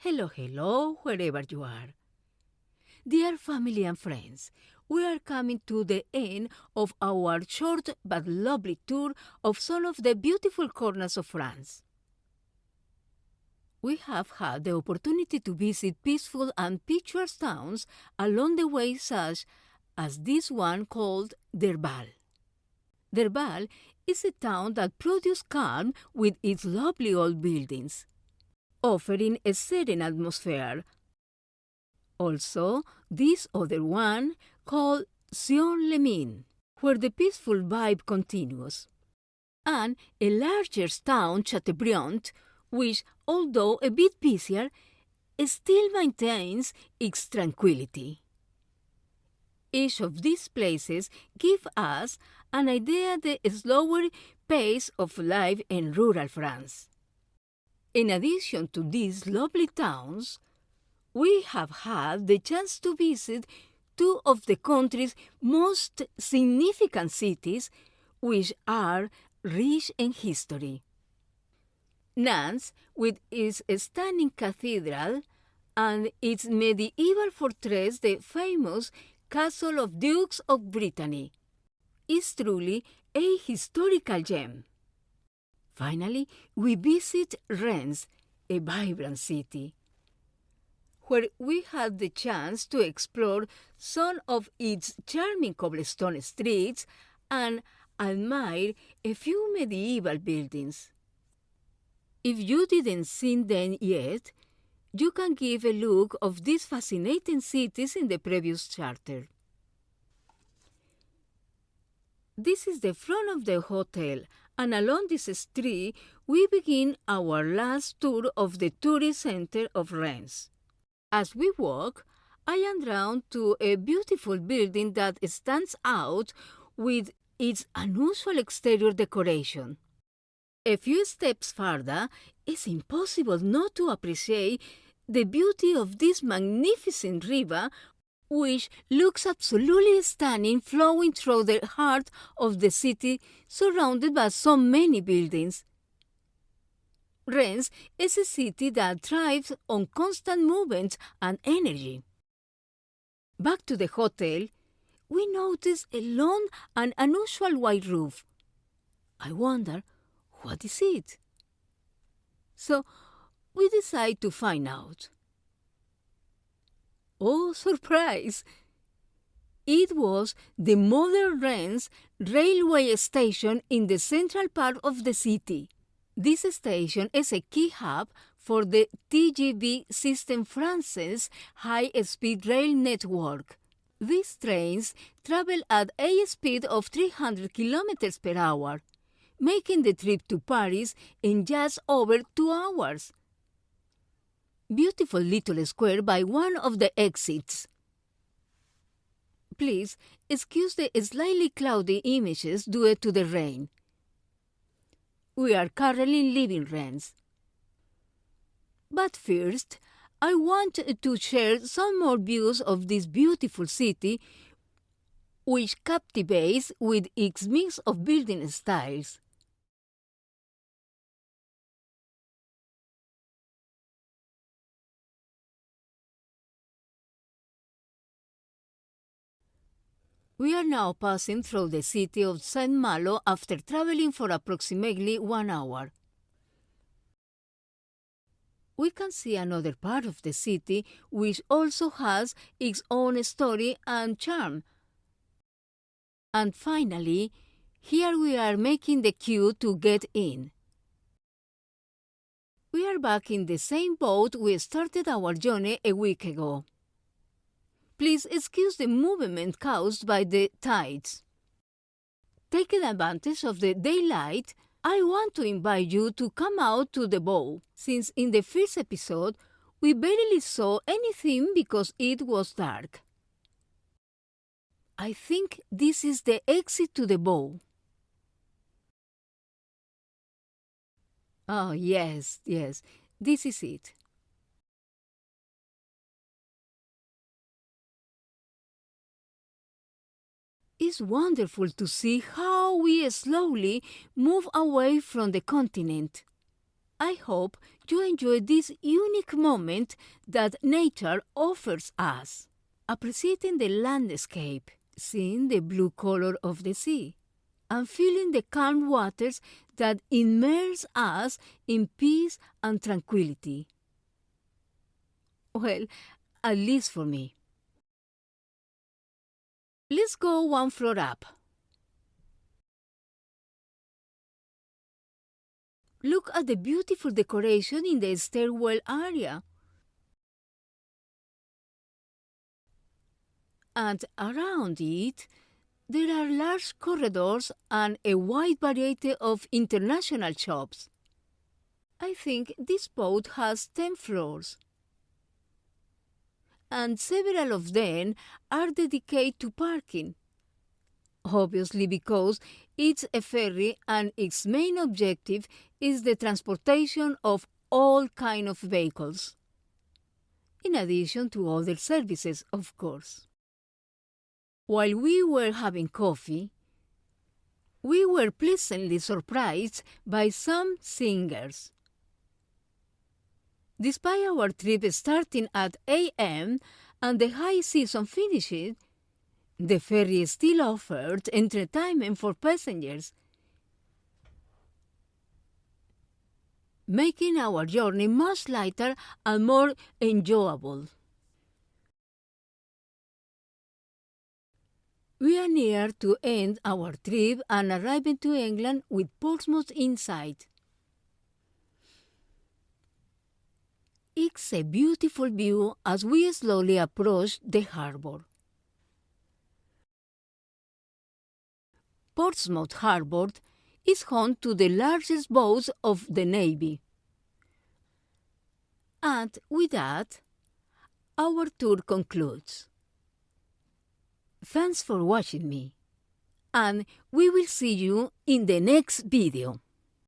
Hello, hello, wherever you are. Dear family and friends, we are coming to the end of our short but lovely tour of some of the beautiful corners of France. We have had the opportunity to visit peaceful and picturesque towns along the way, such as this one called Derval. Derval is a town that produces calm with its lovely old buildings, offering a serene atmosphere. Also, this other one called Sion-les-Mines, where the peaceful vibe continues, and a larger town, Chateaubriand, which, although a bit busier, still maintains its tranquility. Each of these places give us an idea of the slower pace of life in rural France. In addition to these lovely towns, we have had the chance to visit two of the country's most significant cities, which are rich in history. Nantes, with its stunning cathedral, and its medieval fortress, the famous Castle of Dukes of Brittany, is truly a historical gem. Finally, we visit Rennes, a vibrant city, where we had the chance to explore some of its charming cobblestone streets and admire a few medieval buildings. If you didn't see them yet, you can give a look of these fascinating cities in the previous chapter. This is the front of the hotel, and along this street we begin our last tour of the tourist center of Rennes. As we walk, I am drawn to a beautiful building that stands out with its unusual exterior decoration. A few steps further, it's impossible not to appreciate the beauty of this magnificent river, which looks absolutely stunning, flowing through the heart of the city, surrounded by so many buildings. Rennes is a city that thrives on constant movement and energy. Back to the hotel, we notice a long and unusual white roof. I wonder, what is it? So we decide to find out. Oh, surprise! It was the modern Rennes railway station in the central part of the city. This station is a key hub for the TGV Système Français high-speed rail network. These trains travel at a speed of 300 kilometers per hour, making the trip to Paris in just over 2 hours. Beautiful little square by one of the exits. Please excuse the slightly cloudy images due to the rain. We are currently leaving Rennes. But first, I want to share some more views of this beautiful city, which captivates with its mix of building styles. We are now passing through the city of Saint-Malo after traveling for approximately 1 hour. We can see another part of the city which also has its own story and charm. And finally, here we are making the queue to get in. We are back in the same boat we started our journey a week ago. Please excuse the movement caused by the tides. Taking advantage of the daylight, I want to invite you to come out to the bow, since in the first episode, we barely saw anything because it was dark. I think this is the exit to the bow. Oh, yes, this is it. It's wonderful to see how we slowly move away from the continent. I hope you enjoy this unique moment that nature offers us, appreciating the landscape, seeing the blue color of the sea, and feeling the calm waters that immerse us in peace and tranquility. Well, at least for me. Let's go one floor up. Look at the beautiful decoration in the stairwell area. And around it, there are large corridors and a wide variety of international shops. I think this boat has 10 floors. And several of them are dedicated to parking. Obviously because it's a ferry and its main objective is the transportation of all kinds of vehicles. In addition to other services, of course. While we were having coffee, we were pleasantly surprised by some singers. Despite our trip starting at 8 a.m. and the high season finishing, the ferry still offered entertainment for passengers, making our journey much lighter and more enjoyable. We are near to end our trip and arriving to England with Portsmouth in sight. It's a beautiful view as we slowly approach the harbour. Portsmouth Harbour is home to the largest boats of the Navy. And with that, our tour concludes. Thanks for watching me, and we will see you in the next video.